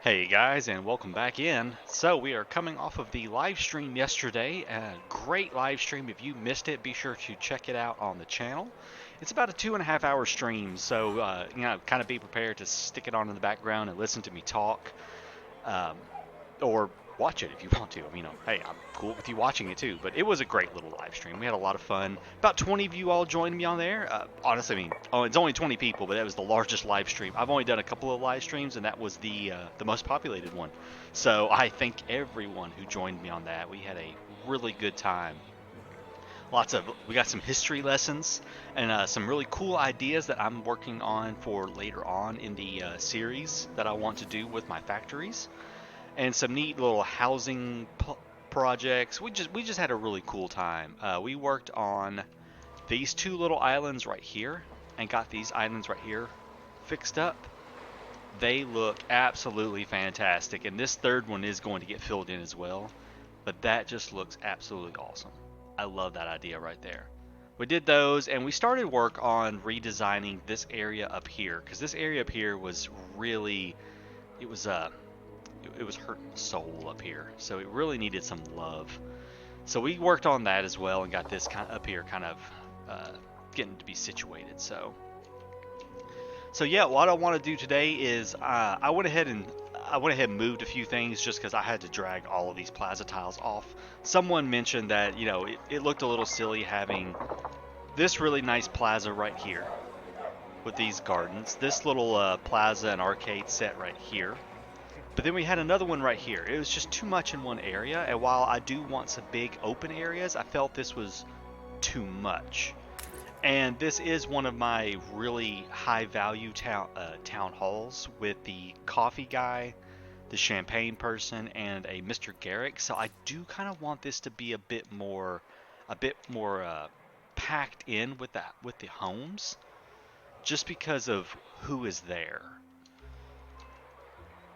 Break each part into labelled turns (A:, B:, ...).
A: Hey guys, and welcome back in. So we are coming off of the live stream yesterday. A great live stream. If you missed it, be sure to check it out on the channel. It's about a 2.5 hour stream, so kind of be prepared to stick it on in the background and listen to me talk. Um, or watch it if you want to. I mean, hey, I'm cool with you watching it too. But it was a great little live stream. We had a lot of fun. About 20 of you all joined me on there. Honestly, I mean, it's only 20 people, but that was the largest live stream. I've only done a couple of live streams, and that was the most populated one. So I thank everyone who joined me on that. We had a really good time. We got some history lessons and some really cool ideas that I'm working on for later on in the series that I want to do with my factories, and some neat little housing projects. We just had a really cool time. We worked on these two little islands right here and got these islands right here fixed up. They look absolutely fantastic, and this third one is going to get filled in as well. But that just looks absolutely awesome. I love that idea right there. We did those, and we started work on redesigning this area up here, because this area up here was really, it was it was hurting the soul up here, so it really needed some love. So we worked on that as well and got this kind of up here kind of getting to be situated. So yeah, what I want to do today is I went ahead and moved a few things just because I had to drag all of these plaza tiles off. Someone mentioned that it looked a little silly having this really nice plaza right here with these gardens, this little plaza and arcade set right here. But then we had another one right here. It was just too much in one area, and while I do want some big open areas, I felt this was too much. And this is one of my really high value town halls with the coffee guy, the champagne person, and a Mr. Garrick. So I do kind of want this to be a bit more packed in with the homes, just because of who is there.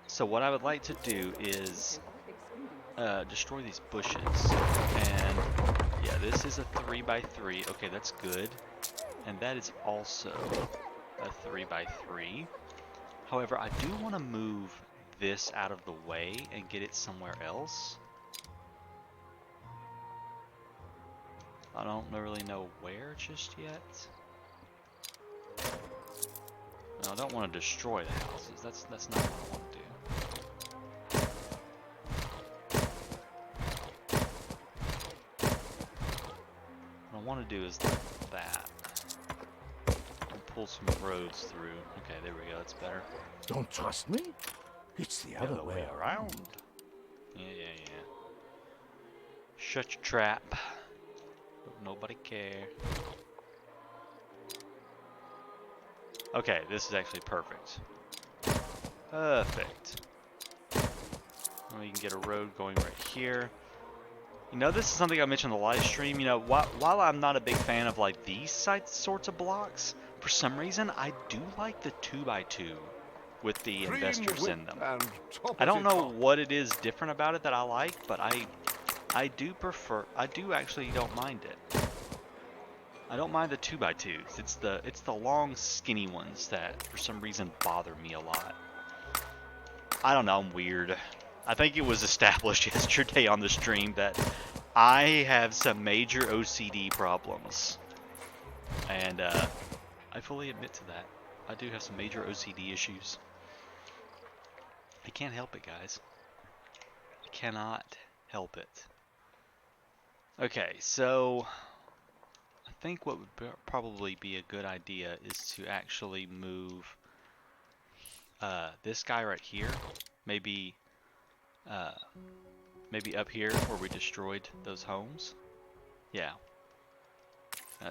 A: So what I would like to do is destroy these bushes. And yeah, this is a 3x3. Okay, that's good. And that is also a 3x3. However, I do want to move this out of the way and get it somewhere else. I don't really know where just yet. No, I don't want to destroy the houses. That's not what I want to do. What I want to do is like that. And pull some roads through. Okay, there we go. That's better.
B: Don't trust me? It's the other way around.
A: Yeah. Shut your trap. Nobody care. Okay, this is actually perfect. Perfect. Well, you can get a road going right here. This is something I mentioned in the live stream. While I'm not a big fan of like these sorts of blocks, for some reason I do like the 2x2 with the investors in them. I don't know what it is different about it that I like, but I do actually don't mind it. I don't mind the 2x2s. It's the long skinny ones that for some reason bother me a lot. I don't know, I'm weird. I think it was established yesterday on the stream that I have some major OCD problems. And I fully admit to that. I do have some major OCD issues. I can't help it, guys. I cannot help it. Okay, so I think what would probably be a good idea is to actually move this guy right here. Maybe up here where we destroyed those homes. Yeah.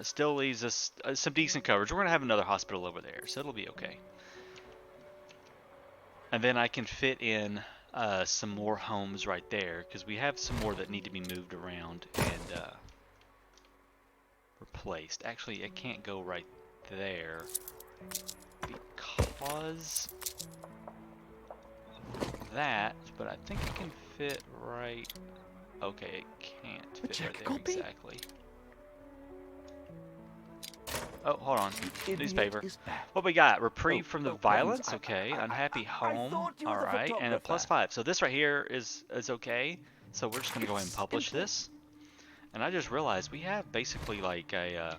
A: Still leaves us some decent coverage. We're going to have another hospital over there, so it'll be okay. And then I can fit in some more homes right there, because we have some more that need to be moved around and replaced. Actually, I can't go right there because that, but I think it can fit right. Okay, it can't fit right there exactly. Oh, hold on.
B: Idiot
A: Newspaper.
B: is that?
A: What we got? Reprieve
B: Oh,
A: from the
B: oh,
A: violence.
B: heavens,
A: Okay. Unhappy
B: I
A: home.
B: thought you
A: All
B: were the
A: right. And a
B: photographer.
A: +5. So this right here is okay. So we're just gonna go ahead and publish
B: Simple.
A: this. And I just realized we have basically like a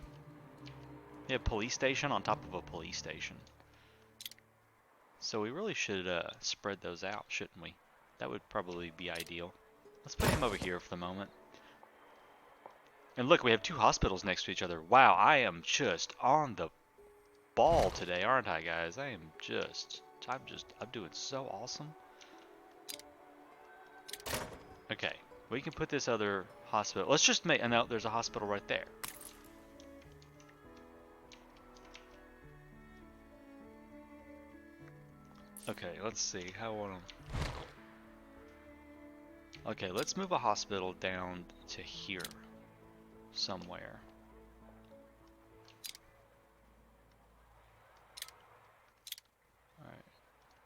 A: police station on top of a police station. So we really should spread those out, shouldn't we? That would probably be ideal. Let's put him over here for the moment. And look, we have 2 hospitals next to each other. Wow, I am just on the ball today, aren't I, guys? I'm doing so awesome. Okay, we can put this other hospital. Let's just make, no, there's a hospital right there. Okay, let's see, how I want to... Okay, let's move a hospital down to here, somewhere.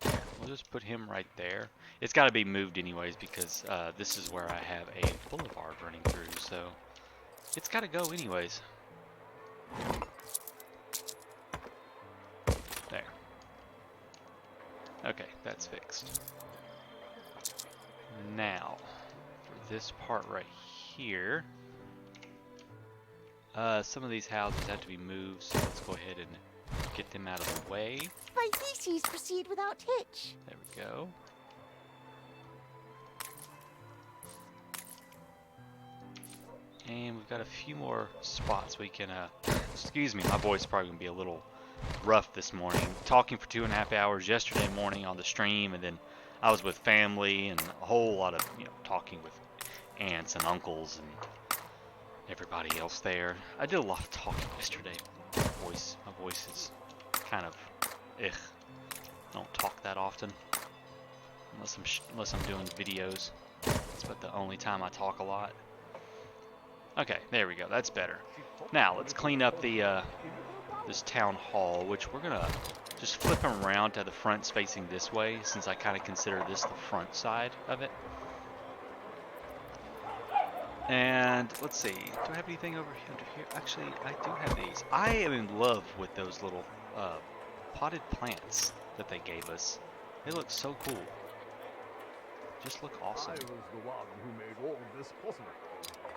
A: Alright, we'll just put him right there. It's got to be moved anyways because this is where I have a boulevard running through, so it's got to go anyways. There. Okay, that's fixed. Now, for this part right here, some of these houses have to be moved, so let's go ahead and get them out of the way.
C: My theses proceed without hitch.
A: There we go. And we've got a few more spots we can, excuse me, my voice is probably going to be a little rough this morning. Talking for 2.5 hours yesterday morning on the stream, and then I was with family and a whole lot of, talking with aunts and uncles and everybody else there. I did a lot of talking yesterday. My voice is kind of, ugh. I don't talk that often, unless I'm doing videos. It's about the only time I talk a lot. Okay, there we go. That's better. Now let's clean up the this town hall, which we're gonna just flip them around to the front's facing this way, since I kind of consider this the front side of it. And let's see, do I have anything over here? Actually, I do have these. I am in love with those little potted plants that they gave us. They look so cool. Just look awesome.
B: I was the one who made all of this possible.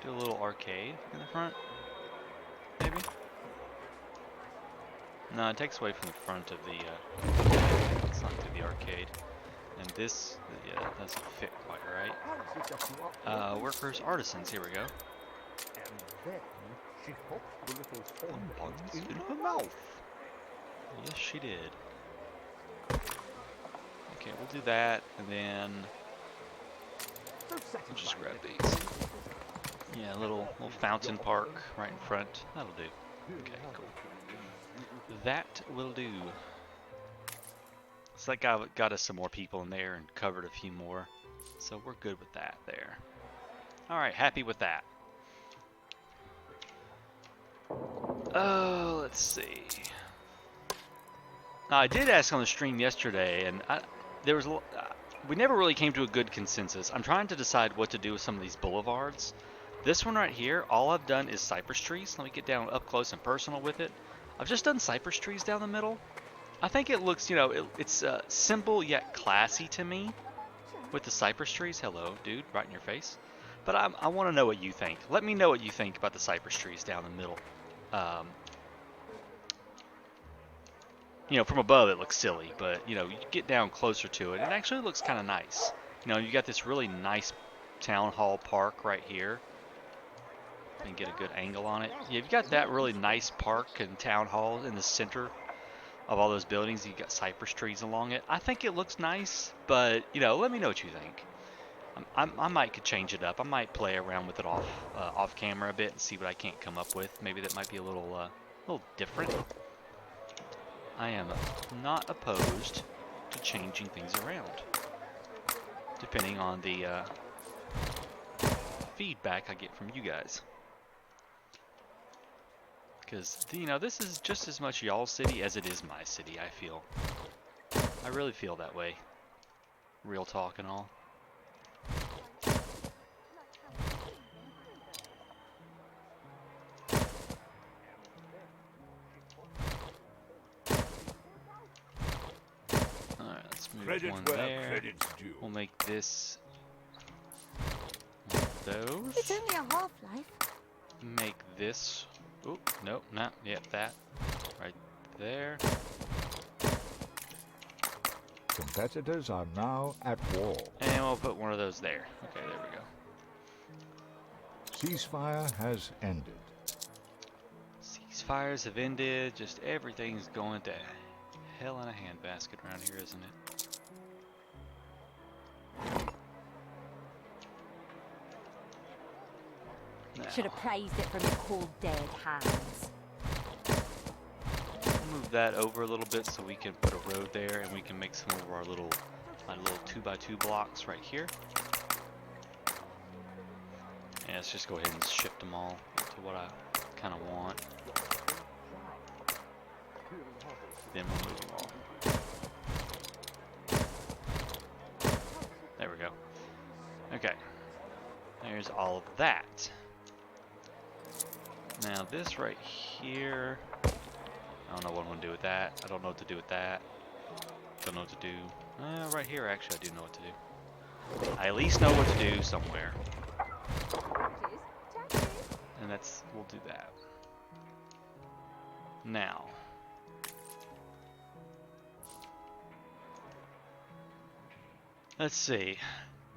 A: Do a little arcade in the front, maybe? No, it takes away from the front of the, let's not do the arcade. And this, yeah, that doesn't fit quite right. Workers, artisans, here we go.
B: And then she popped the little fun
A: Buns
B: in
A: in
B: her
A: her
B: mouth.
A: mouth. Yes, she did. Okay, we'll do that, and then
B: So
A: we'll just grab
B: satisfying.
A: these. Yeah, a little fountain park right in front. That'll do. Okay, cool. That will do. So that got us some more people in there and covered a few more. So we're good with that there. Alright, happy with that. Oh, let's see. Now, I did ask on the stream yesterday, and we never really came to a good consensus. I'm trying to decide what to do with some of these boulevards. This one right here, all I've done is cypress trees. Let me get down up close and personal with it. I've just done cypress trees down the middle. I think it looks, it's simple yet classy to me with the cypress trees. Hello, dude, right in your face. But I want to know what you think. Let me know what you think about the cypress trees down the middle. From above it looks silly, but, you get down closer to it, it actually looks kind of nice. You got this really nice town hall park right here. And get a good angle on it. Yeah, you've got that really nice park and town hall in the center of all those buildings. You've got cypress trees along it. I think it looks nice, but, let me know what you think. I might could change it up. I might play around with it off camera a bit and see what I can't come up with. Maybe that might be a little different. I am not opposed to changing things around, depending on the feedback I get from you guys. Because, this is just as much y'all's city as it is my city, I feel. I really feel that way. Real talk and all.
B: Credit
A: one
B: where
A: there.
B: credit's due.
A: We'll make this one of those.
C: It's only a half-life.
A: Make this. Oh, nope, not yet. That right there.
B: Competitors are now at war.
A: And we'll put one of those there. Okay, there we go.
B: Ceasefire has ended.
A: Ceasefires have ended. Just everything's going to hell in a handbasket around here, isn't it? Now,
C: Should have praised it from your cold, dead hands.
A: we'll move that over a little bit so we can put a road there, and we can make some of our little 2x2 blocks right here. And let's just go ahead and shift them all to what I kind of want. Then we'll move them all. There we go. Okay. There's all of that. Now this right here, I don't know what I'm going to do with that. I don't know what to do with that. Don't know what to do. Right here, actually, I do know what to do. I at least know what to do somewhere. And we'll do that. Now. Let's see.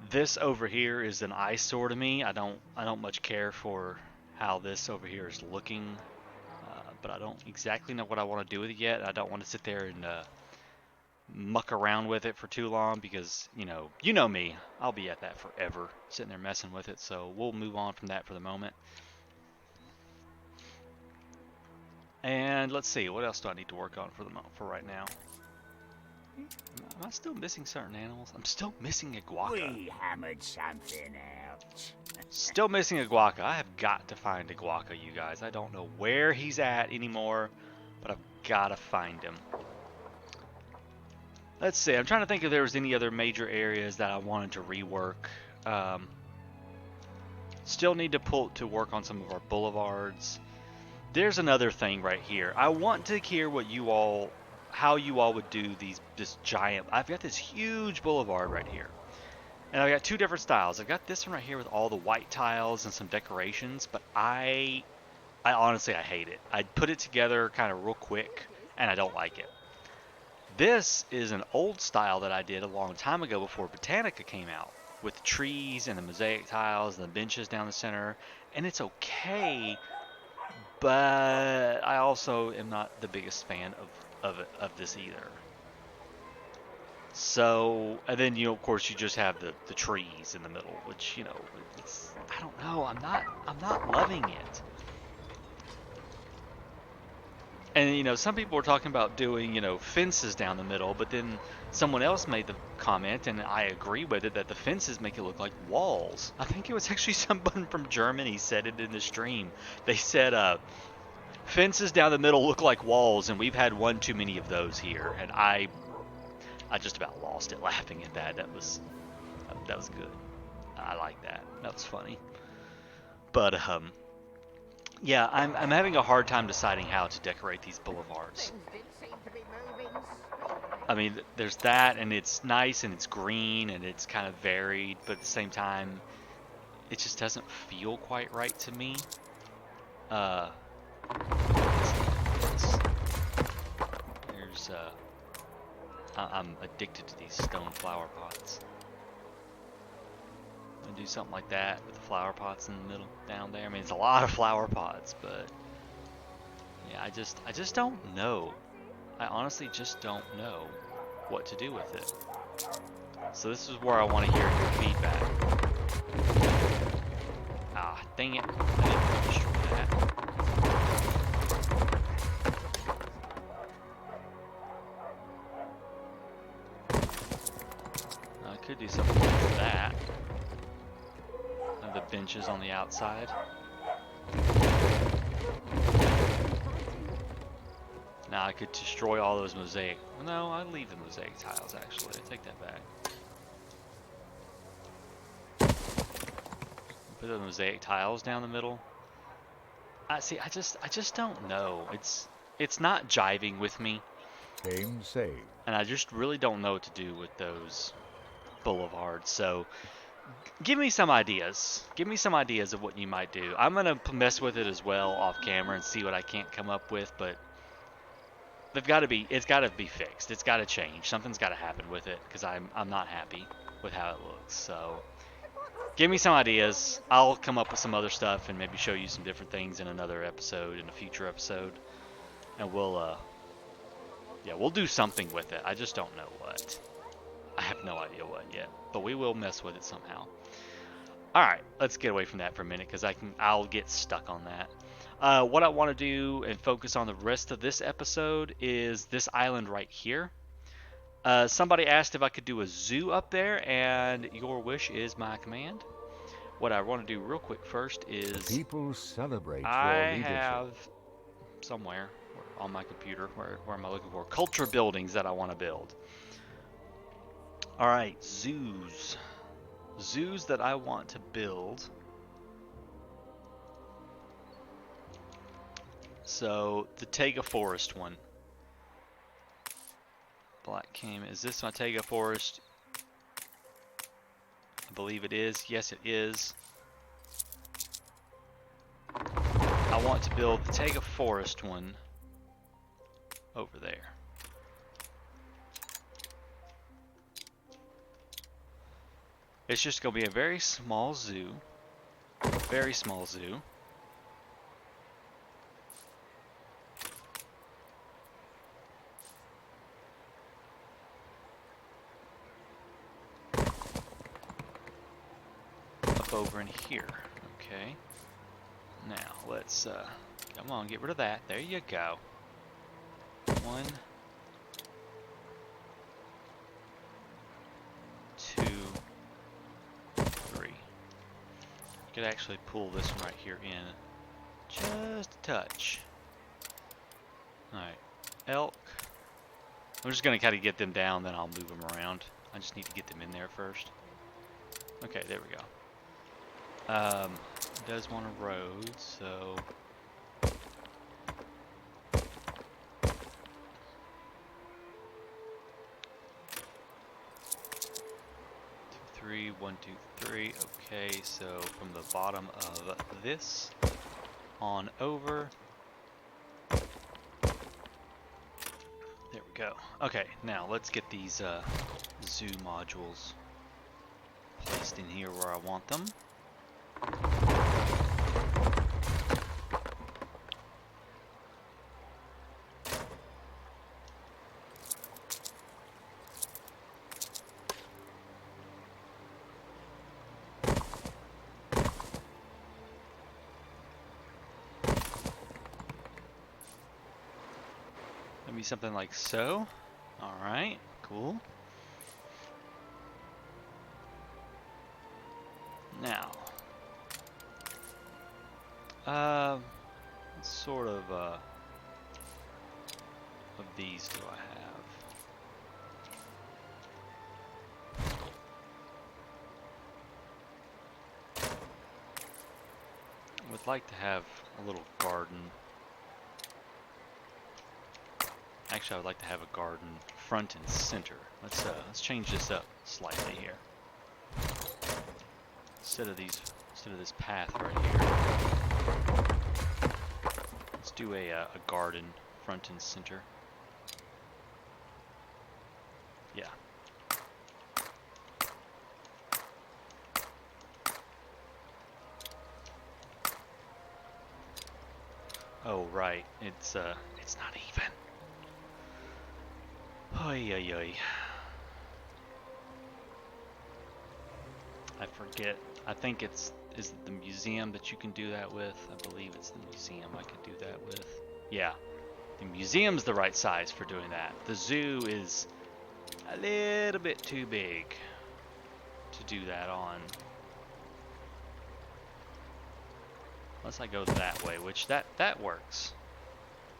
A: This over here is an eyesore to me. I don't much care for how this over here is looking, but I don't exactly know what I want to do with it yet. I don't want to sit there and muck around with it for too long because you know me. I'll be at that forever, sitting there messing with it. So we'll move on from that for the moment. And let's see, what else do I need to work on for right now? Am I still missing certain animals? I'm still missing a guaca.
B: We hammered something out.
A: Still missing a guaca. I have got to find a guaca, you guys. I don't know where he's at anymore, but I've got to find him. Let's see. I'm trying to think if there was any other major areas that I wanted to rework. Still need to work on some of our boulevards. There's another thing right here. I want to hear how you all would do this giant. I've got this huge boulevard right here. And I've got two different styles. I've got this one right here with all the white tiles and some decorations, but I honestly hate it. I put it together kind of real quick and I don't like it. This is an old style that I did a long time ago before Botanica came out, with the trees and the mosaic tiles and the benches down the center, and it's okay, but I also am not the biggest fan of this either. So, and then of course you just have the trees in the middle, which it's, I don't know, I'm not loving it. And some people were talking about doing fences down the middle, but then someone else made the comment, and I agree with it, that the fences make it look like walls. I think it was actually someone from Germany said it in the stream. They said fences down the middle look like walls, and we've had one too many of those here, and I just about lost it laughing at that. That was good. I like that. That was funny. But yeah, I'm having a hard time deciding how to decorate these boulevards. I mean, there's that, and it's nice, and it's green, and it's kind of varied, but at the same time, it just doesn't feel quite right to me. There's I'm addicted to these stone flower pots. I'm gonna do something like that with the flower pots in the middle down there. I mean, it's a lot of flower pots, but yeah, I just don't know. I honestly just don't know what to do with it. So this is where I want to hear your feedback. Ah, dang it. I didn't destroy that. I could do something like that. Have the benches on the outside. Now I could destroy all those mosaic. No, I'd leave the mosaic tiles actually. I take that back. Put the mosaic tiles down the middle. I just don't know. It's not jiving with me.
B: Game saved.
A: And I just really don't know what to do with those boulevards. So give me some ideas. Give me some ideas of what you might do. I'm gonna mess with it as well off camera and see what I can't come up with, but they've got to be. It's got to be fixed. It's got to change. Something's got to happen with it because I'm not happy with how it looks. So give me some ideas. I'll come up with some other stuff and maybe show you some different things in another episode, in a future episode, and we'll do something with it. I just don't know what. I have no idea what yet, but we will mess with it somehow. All right, let's get away from that for a minute because I'll get stuck on that. What I want to do and focus on the rest of this episode is this island right here. Somebody asked if I could do a zoo up there, and your wish is my command. What I want to do real quick first is
B: People celebrate
A: I
B: your leadership.
A: have somewhere on my computer, where am I looking for? Culture buildings that I want to build. All right, zoos. Zoos that I want to build. So the Taiga Forest one. Black Came. Is this my Taiga Forest? I believe it is. Yes, it is. I want to build the Taiga Forest one over there. It's just going to be a very small zoo. Very small zoo. Up over in here. Okay. Now, let's, come on, get rid of that. There you go. 1, 2, 3. Could actually pull this one right here in just a touch. Alright, elk. I'm just gonna kind of get them down, then I'll move them around. I just need to get them in there first. Okay, there we go. It does want a road, so 3, 1, 2, 3. Okay, so from the bottom of this on over. There we go. Okay, now let's get these zoo modules placed in here where I want them. Maybe something like so. Alright, cool. Now, what sort of these do I have? I would like to have a little garden. Actually, I would like to have a garden front and center. Let's change this up slightly here. Instead of this path right here, let's do a garden front and center. Yeah. Oh right, it's not even. Oy oy oy. I forget. I think is it the museum that you can do that with? I believe it's the museum I can do that with. Yeah. The museum's the right size for doing that. The zoo is a little bit too big to do that on. Unless I go that way, which that works.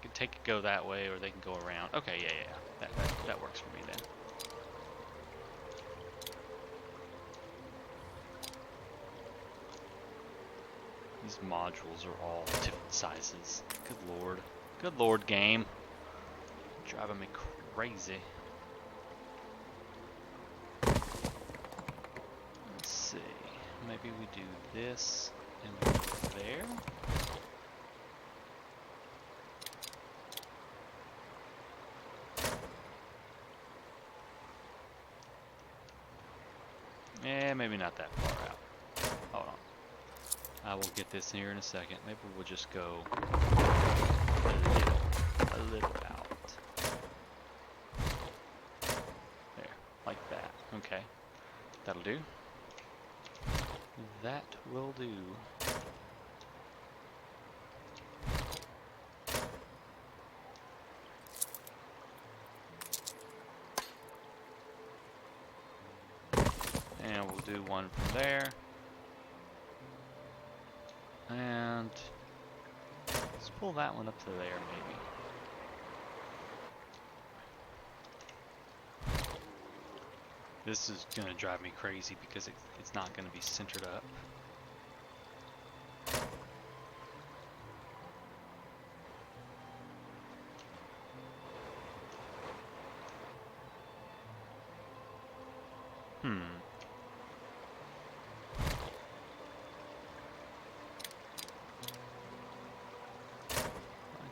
A: You can go that way or they can go around. Okay, yeah. That works for me then. These modules are all different sizes. Good lord. Good lord, game. Driving me crazy. Let's see. Maybe we do this and we go there. Yeah, maybe not that far out. Hold on. I will get this here in a second. Maybe we'll just go a little out. There, like that. Okay, that'll do. That will do. And we'll do one from there. And let's pull that one up to there, maybe. This is gonna drive me crazy because it's not gonna be centered up.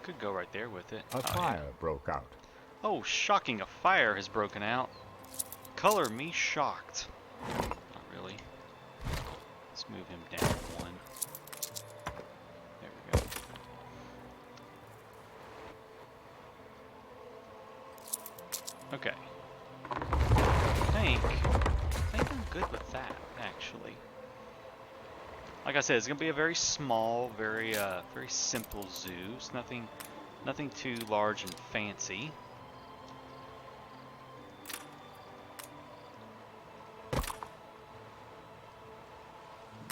A: Could go right there with it.
B: A fire broke out.
A: Oh, shocking, a fire has broken out. Color me shocked. Not really. Let's move him down one. There we go. Okay. I think I'm good with that, actually. Like I said, it's gonna be a very small, very simple zoo. It's nothing too large and fancy.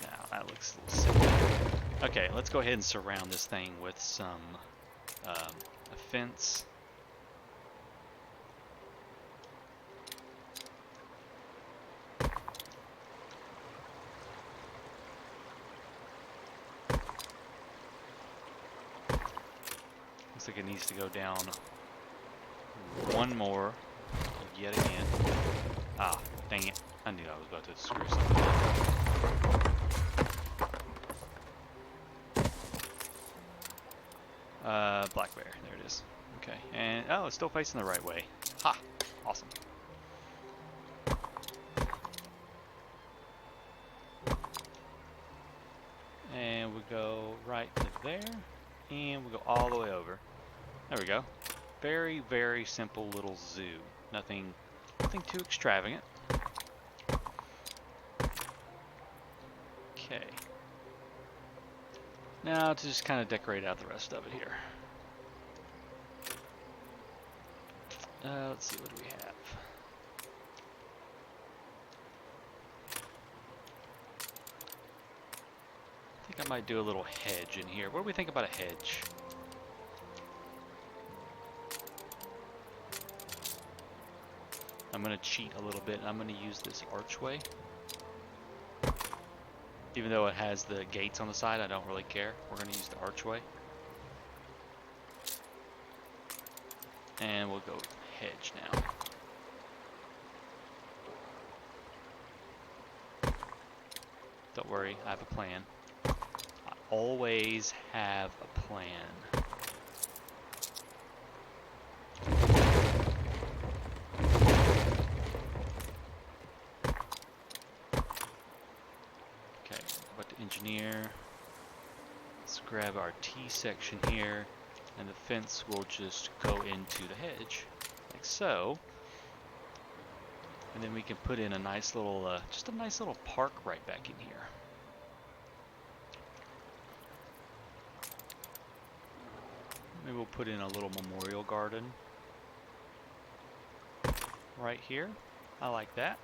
A: Now that looks a little silly. Okay, let's go ahead and surround this thing with some a fence. Looks like it needs to go down one more yet again. Ah, dang it. I knew I was about to screw something up. Black bear. There it is. Okay. And, oh, it's still facing the right way. Ha! Awesome. And we go right to there. And we go all the way over. There we go. Very, very simple little zoo. Nothing too extravagant. Okay. Now to just kind of decorate out the rest of it here. Let's see, what do we have? I think I might do a little hedge in here. What do we think about a hedge? I'm going to cheat a little bit. I'm going to use this archway. Even though it has the gates on the side, I don't really care. We're going to use the archway. And we'll go hedge now. Don't worry, I have a plan. I always have a plan. Engineer. Let's grab our T section here, and the fence will just go into the hedge, like so. And then we can put in a nice little, just a nice little park right back in here. Maybe we'll put in a little memorial garden right here. I like that.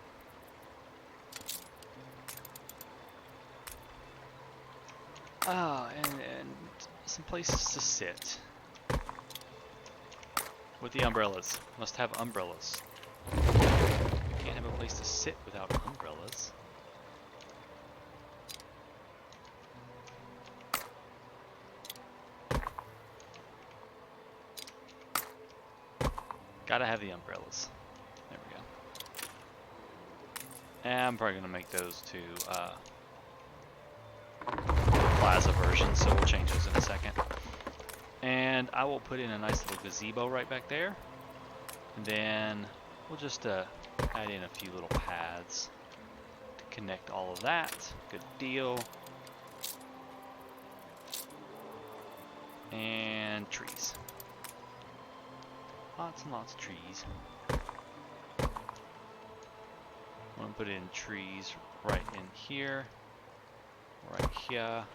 A: And some places to sit. With the umbrellas. Must have umbrellas. Can't have a place to sit without umbrellas. Gotta have the umbrellas. There we go. And I'm probably gonna make those to plaza versions, so we'll change those in a second. And I will put in a nice little gazebo right back there. And then we'll just add in a few little paths to connect all of that. Good deal. And trees. Lots and lots of trees. I'm gonna put in trees right in here, right here. I'm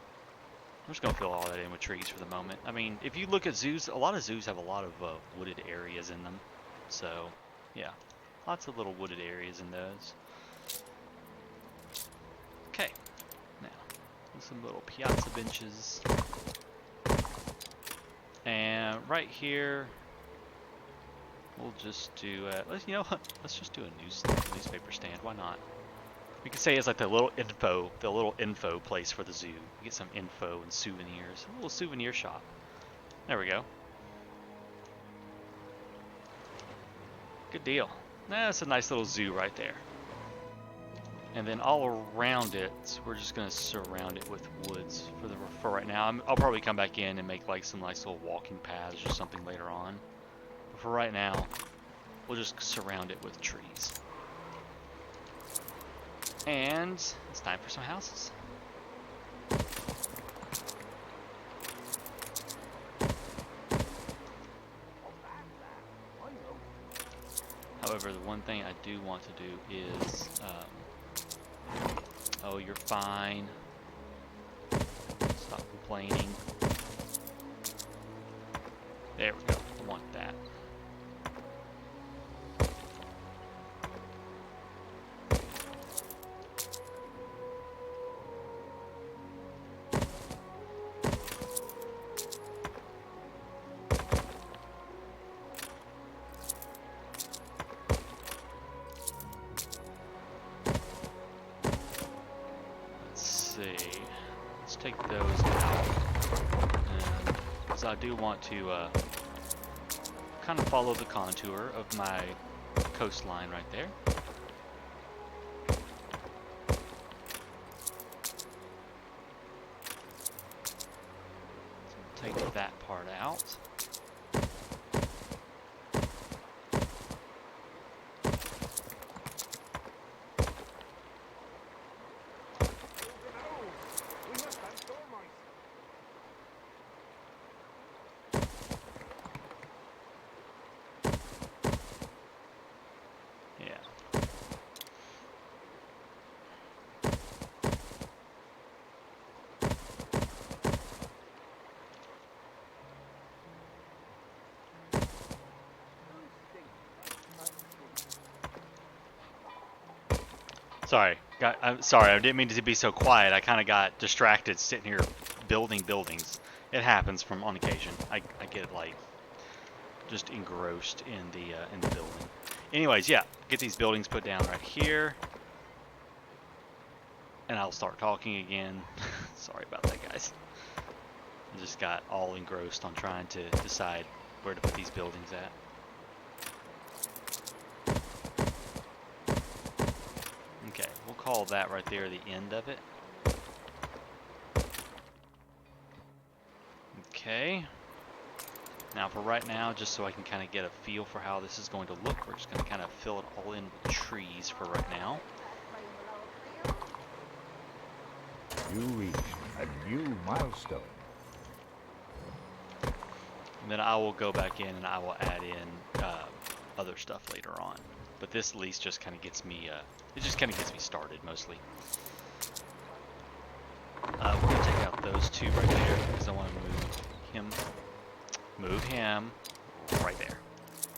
A: just gonna fill all that in with trees for the moment. I mean, if you look at zoos, a lot of zoos have a lot of wooded areas in them. So, yeah, lots of little wooded areas in those. Okay, now some little piazza benches, and right here we'll just do. You know what? Let's just do a newspaper stand. Why not? We could say it's like the little info place for the zoo. You get some info and souvenirs. A little souvenir shop. There we go. Good deal. That's a nice little zoo right there. And then all around it, we're just gonna surround it with woods for right now. I'll probably come back in and make like some nice little walking paths or something later on. But for right now, we'll just surround it with trees. And it's time for some houses. However, the one thing I do want to do is, oh, you're fine. Stop complaining. There we go. I want that. Take those out, because I do want to kind of follow the contour of my coastline right there. So take that part out. I'm sorry, I didn't mean to be so quiet. I kind of got distracted sitting here building buildings. It happens on occasion. I get like just engrossed in the building. Anyways, yeah, get these buildings put down right here. And I'll start talking again. Sorry about that, guys. I just got all engrossed on trying to decide where to put these buildings at. Okay, we'll call that right there the end of it. Okay. Now for right now, just so I can kind of get a feel for how this is going to look, we're just going to kind of fill it all in with trees for right now.
B: You reach a new milestone.
A: And then I will go back in and I will add in other stuff later on. But this at least just kind of gets me, it just kind of gets me started mostly. We're going to take out those two right there because I want to move him right there.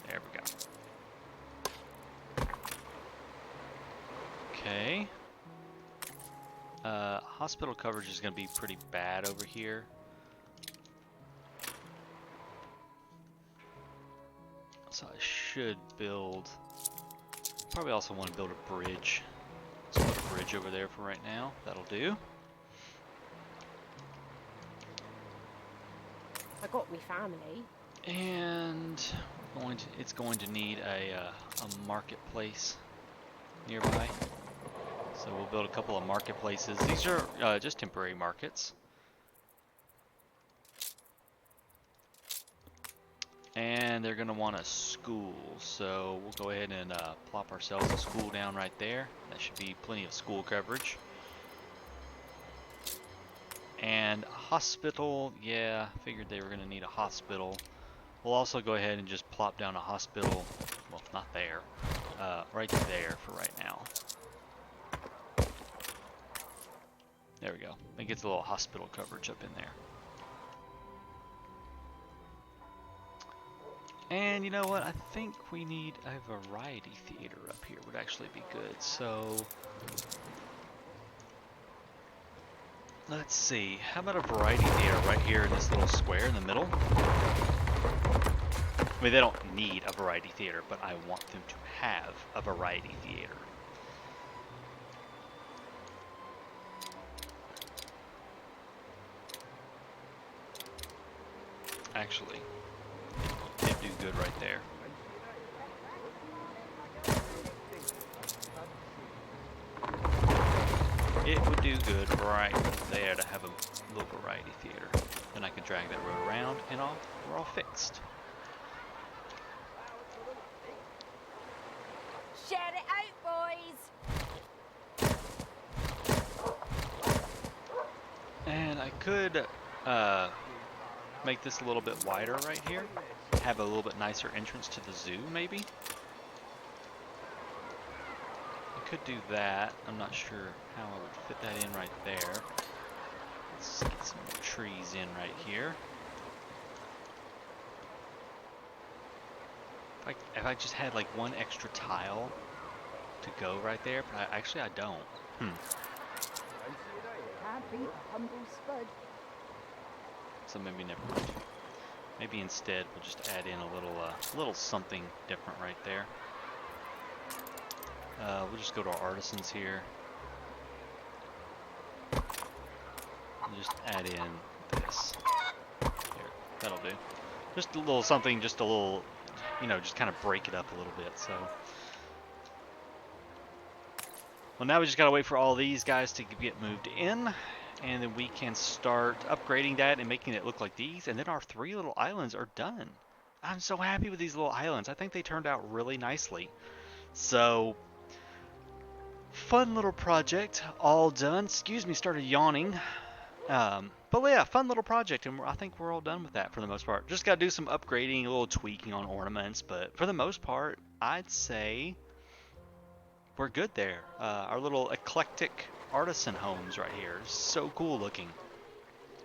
A: There we go. Okay. Hospital coverage is going to be pretty bad over here. So I should build, probably also want to build a bridge. Let's put a bridge over there for right now. That'll do.
C: I got me family.
A: And It's going to need a marketplace nearby. So we'll build a couple of marketplaces. These are just temporary markets. And they're going to want a school. So we'll go ahead and plop ourselves a school down right there. That should be plenty of school coverage. And a hospital. Yeah, figured they were going to need a hospital. We'll also go ahead and just plop down a hospital. Well, not there. Right there for right now. There we go. It gets a little hospital coverage up in there. And you know what? I think we need a variety theater up here would actually be good. So let's see. How about a variety theater right here in this little square in the middle? I mean, they don't need a variety theater, but I want them to have a variety theater. Actually, it'd do good right there. It would do good right there to have a little variety theater. Then I can drag that road around and we're all fixed.
C: Share it out, boys!
A: And I could make this a little bit wider right here. Have a little bit nicer entrance to the zoo, maybe. I could do that. I'm not sure how I would fit that in right there. Let's get some more trees in right here. If I just had like one extra tile to go right there, but actually I don't.
C: Can't beat a humble spud.
A: So maybe never mind. Maybe instead we'll just add in a little something different right there. We'll just go to our artisans here. And just add in this. Here, that'll do. Just a little something, just a little, you know, just kind of break it up a little bit. So, well, now we just gotta wait for all these guys to get moved in, and then we can start upgrading that and making it look like these, and then our 3 little islands are done. I'm so happy with these little islands. I think they turned out really nicely. So, fun little project, all done. Excuse me, started yawning. But yeah, fun little project, and I think we're all done with that for the most part. Just got to do some upgrading, a little tweaking on ornaments, but for the most part, I'd say we're good there. Our little eclectic artisan homes right here, so cool looking.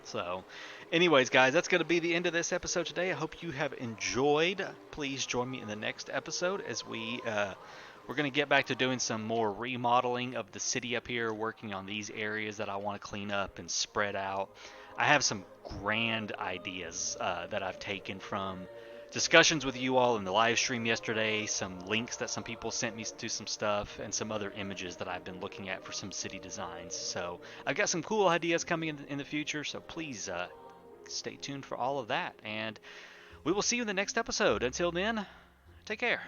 A: So, anyways, guys, that's going to be the end of this episode today. I hope you have enjoyed. Please join me in the next episode as we're going to get back to doing some more remodeling of the city up here, working on these areas that I want to clean up and spread out. I have some grand ideas that I've taken from discussions with you all in the live stream yesterday, some links that some people sent me to some stuff, and some other images that I've been looking at for some city designs. So I've got some cool ideas coming in the future, so please stay tuned for all of that. And we will see you in the next episode. Until then, take care.